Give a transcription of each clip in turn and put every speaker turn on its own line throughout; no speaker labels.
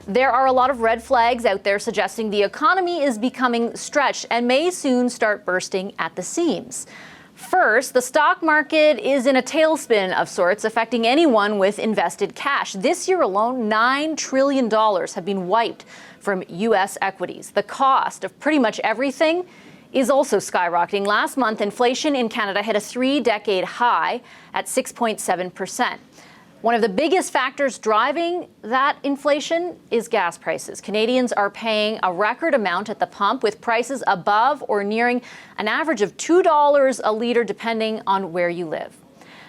There are a lot of red flags out there suggesting the economy is becoming stretched and may soon start bursting at the seams. First, the stock market is in a tailspin of sorts, affecting anyone with invested cash. This year alone, $9 trillion have been wiped from U.S. equities. The cost of pretty much everything is also skyrocketing. Last month, inflation in Canada hit a 3-decade high at 6.7%. One of the biggest factors driving that inflation is gas prices. Canadians are paying a record amount at the pump, with prices above or nearing an average of $2 a litre, depending on where you live.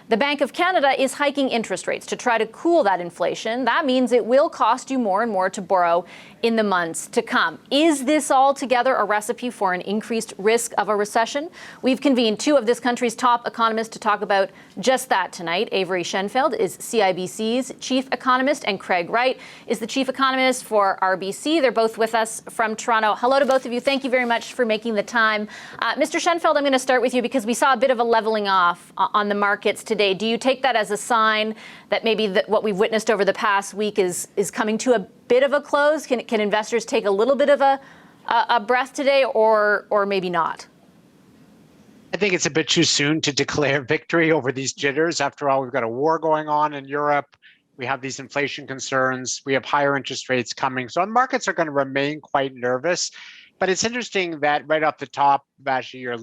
The Bank of Canada is hiking interest rates to try to cool that inflation. That means it will cost you more and more to borrow in the months to come. Is this altogether a recipe for an increased risk of a recession? We've convened two of this country's top economists to talk about just that tonight. Avery Shenfeld is CIBC's chief economist, and Craig Wright is the chief economist for RBC. They're both with us from Toronto. Hello to both of you. Thank you very much for making the time. Mr. Shenfeld, I'm going to start with you because we saw a bit of a leveling off on the markets today. Do you take that as a sign that maybe what we've witnessed over the past week is coming to a bit of a close? Can investors take a little bit of a breath today, or maybe not?
I think it's a bit too soon to declare victory over these jitters. After all, we've got a war going on in Europe. We have these inflation concerns. We have higher interest rates coming. So markets are going to remain quite nervous. But it's interesting that right off the top, Vashi, your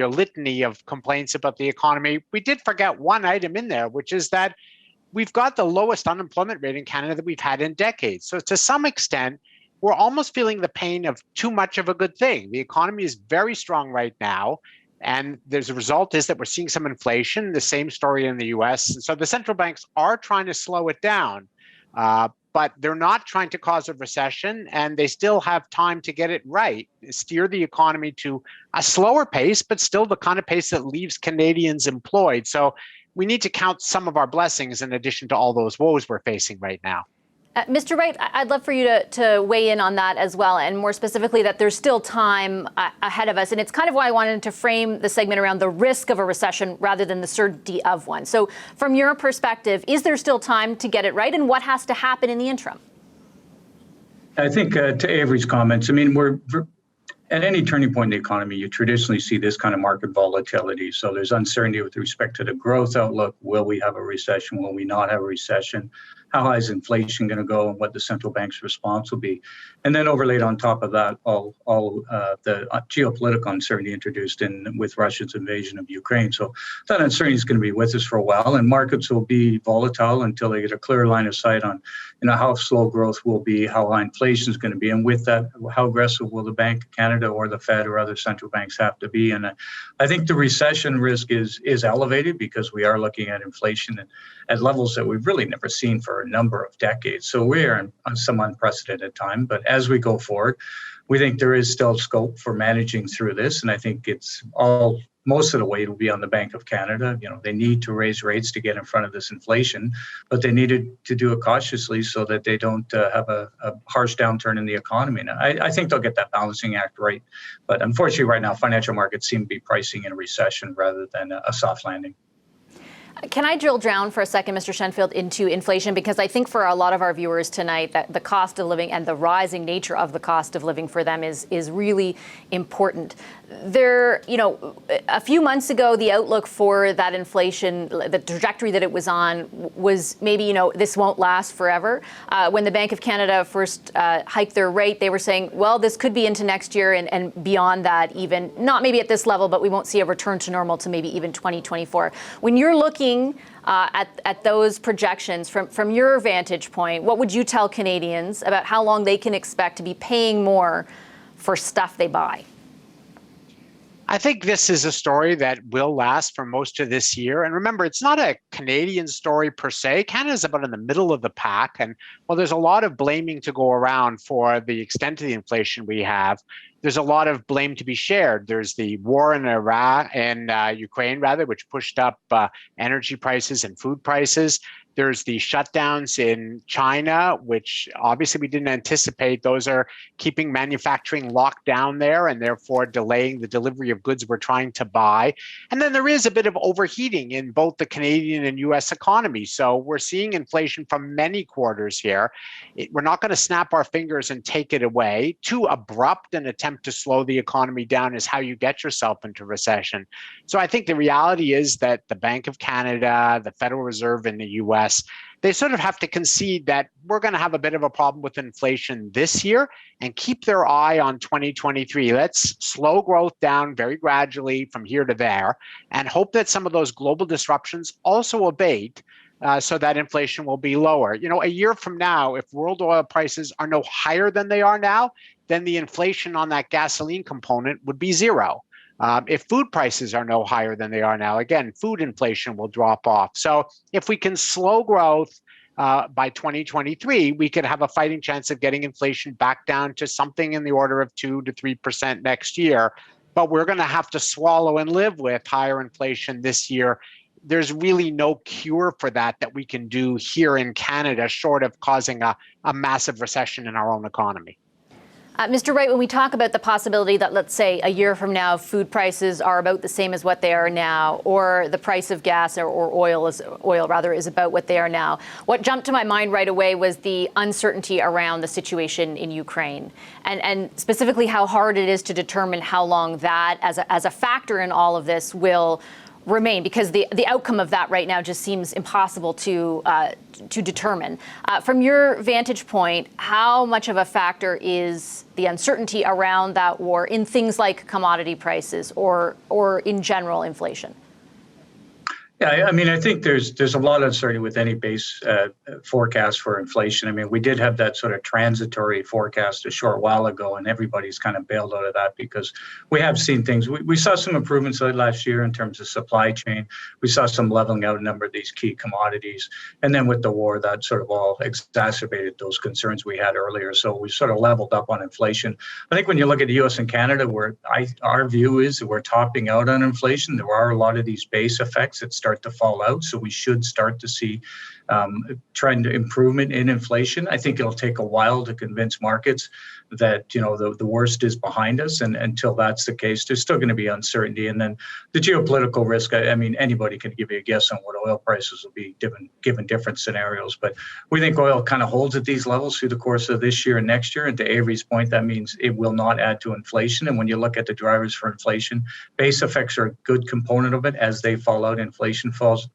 litany of complaints about the economy, we did forget one item in there, which is that we've got the lowest unemployment rate in Canada that we've had in decades. So to some extent, we're almost feeling the pain of too much of a good thing. The economy is very strong right now. And there's a result is that we're seeing some inflation, the same story in the US. And so the central banks are trying to slow it down. But they're not trying to cause a recession, and they still have time to get it right, steer the economy to a slower pace, but still the kind of pace that leaves Canadians employed. So we need to count some of our blessings in addition to all those woes we're facing right now.
Mr. Wright, I'd love for you to weigh in on that as well, and more specifically that there's still time ahead of us. And it's kind of why I wanted to frame the segment around the risk of a recession rather than the certainty of one. So from your perspective, is there still time to get it right, and what has to happen in the interim?
I think to Avery's comments, I mean, we're at any turning point in the economy, you traditionally see this kind of market volatility. So there's uncertainty with respect to the growth outlook. Will we have a recession? Will we not have a recession? How high is inflation going to go, and what the central bank's response will be? And then overlaid on top of that, all the geopolitical uncertainty introduced in with Russia's invasion of Ukraine. So that uncertainty is going to be with us for a while, and markets will be volatile until they get a clear line of sight on, how slow growth will be, how high inflation is going to be, and with that, how aggressive will the Bank of Canada or the Fed or other central banks have to be. And I think the recession risk is elevated because we are looking at inflation at levels that we've really never seen for a number of decades. So we are in some unprecedented time. But as we go forward, we think there is still scope for managing through this. And I think most of the weight will be on the Bank of Canada. They need to raise rates to get in front of this inflation, but they needed to do it cautiously so that they don't have a harsh downturn in the economy. And I think they'll get that balancing act right. But unfortunately, right now, financial markets seem to be pricing in a recession rather than a soft landing.
Can I drill down for a second, Mr. Shenfeld, into inflation? Because I think for a lot of our viewers tonight, that the cost of living and the rising nature of the cost of living for them is really important. A few months ago, the outlook for that inflation, the trajectory that it was on, was maybe, this won't last forever. When the Bank of Canada first hiked their rate, they were saying, well, this could be into next year and beyond that, even not maybe at this level, but we won't see a return to normal to maybe even 2024. When you're looking at those projections from your vantage point, what would you tell Canadians about how long they can expect to be paying more for stuff they buy?
I think this is a story that will last for most of this year. And remember, it's not a Canadian story per se. Canada's about in the middle of the pack. And while there's a lot of blaming to go around for the extent of the inflation we have, there's a lot of blame to be shared. There's the war in Ukraine, which pushed up energy prices and food prices. There's the shutdowns in China, which obviously we didn't anticipate. Those are keeping manufacturing locked down there and therefore delaying the delivery of goods we're trying to buy. And then there is a bit of overheating in both the Canadian and US economy. So we're seeing inflation from many quarters here. We're not going to snap our fingers and take it away. Too abrupt an attempt to slow the economy down is how you get yourself into recession. So I think the reality is that the Bank of Canada, the Federal Reserve in the US, they sort of have to concede that we're going to have a bit of a problem with inflation this year and keep their eye on 2023. Let's slow growth down very gradually from here to there and hope that some of those global disruptions also abate so that inflation will be lower. You know, a year from now, if world oil prices are no higher than they are now, then the inflation on that gasoline component would be zero. If food prices are no higher than they are now, again, food inflation will drop off. So if we can slow growth by 2023, we could have a fighting chance of getting inflation back down to something in the order of 2 to 3% next year. But we're going to have to swallow and live with higher inflation this year. There's really no cure for that we can do here in Canada, short of causing a massive recession in our own economy.
Mr. Wright, when we talk about the possibility that, let's say, a year from now, food prices are about the same as what they are now, or the price of gas or oil is about what they are now, what jumped to my mind right away was the uncertainty around the situation in Ukraine, and specifically how hard it is to determine how long that, as a factor in all of this, will remain, because the outcome of that right now just seems impossible to determine. From your vantage point, how much of a factor is the uncertainty around that war in things like commodity prices or in general inflation?
Yeah, I mean, I think there's a lot of uncertainty with any base forecast for inflation. I mean, we did have that sort of transitory forecast a short while ago, and everybody's kind of bailed out of that because we have seen things. We saw some improvements last year in terms of supply chain. We saw some leveling out a number of these key commodities. And then with the war, that sort of all exacerbated those concerns we had earlier. So we sort of leveled up on inflation. I think when you look at the US and Canada, our view is that we're topping out on inflation. There are a lot of these base effects that start to fall out. So we should start to see trend improvement in inflation. I think it'll take a while to convince markets that, you know, the worst is behind us. And until that's the case, there's still going to be uncertainty. And then the geopolitical risk, I mean, anybody can give you a guess on what oil prices will be given different scenarios. But we think oil kind of holds at these levels through the course of this year and next year. And to Avery's point, that means it will not add to inflation. And when you look at the drivers for inflation, base effects are a good component of it. As they fall out, inflation falls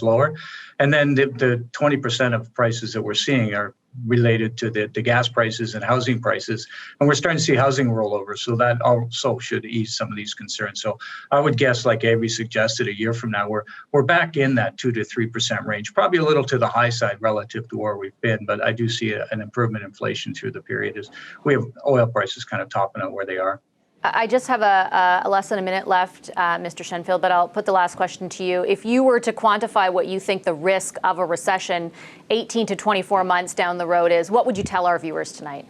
lower. And then the 20% of prices that we're seeing are related to the gas prices and housing prices. And we're starting to see housing rollover. So that also should ease some of these concerns. So I would guess, like Avery suggested, a year from now, we're back in that 2 to 3% range, probably a little to the high side relative to where we've been. But I do see an improvement in inflation through the period as we have oil prices kind of topping out where they are.
I just have a less than a minute left, Mr. Shenfeld, but I'll put the last question to you. If you were to quantify what you think the risk of a recession 18 to 24 months down the road is, what would you tell our viewers tonight?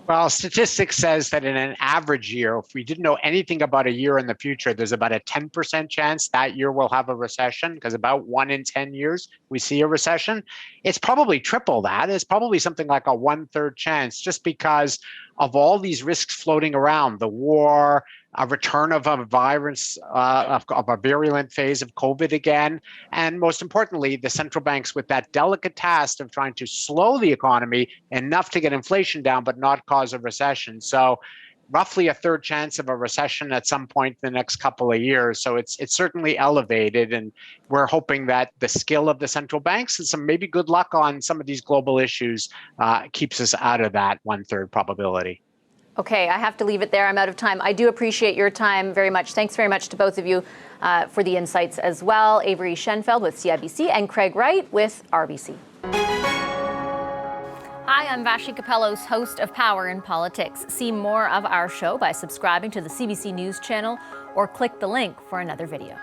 Well, statistics says that in an average year, if we didn't know anything about a year in the future, there's about a 10% chance that year we'll have a recession, because about 1 in 10 years we see a recession. It's probably triple that. It's probably something like a 1/3 chance, just because of all these risks floating around, the war, a return of a virus, of a virulent phase of COVID again, and most importantly, the central banks with that delicate task of trying to slow the economy enough to get inflation down, but not cause a recession. So roughly a 1/3 chance of a recession at some point in the next couple of years. So it's certainly elevated, and we're hoping that the skill of the central banks and some maybe good luck on some of these global issues keeps us out of that 1/3 probability.
Okay, I have to leave it there. I'm out of time. I do appreciate your time very much. Thanks very much to both of you for the insights as well. Avery Shenfeld with CIBC and Craig Wright with RBC. Hi, I'm Vashi Capellos, host of Power in Politics. See more of our show by subscribing to the CBC News channel or click the link for another video.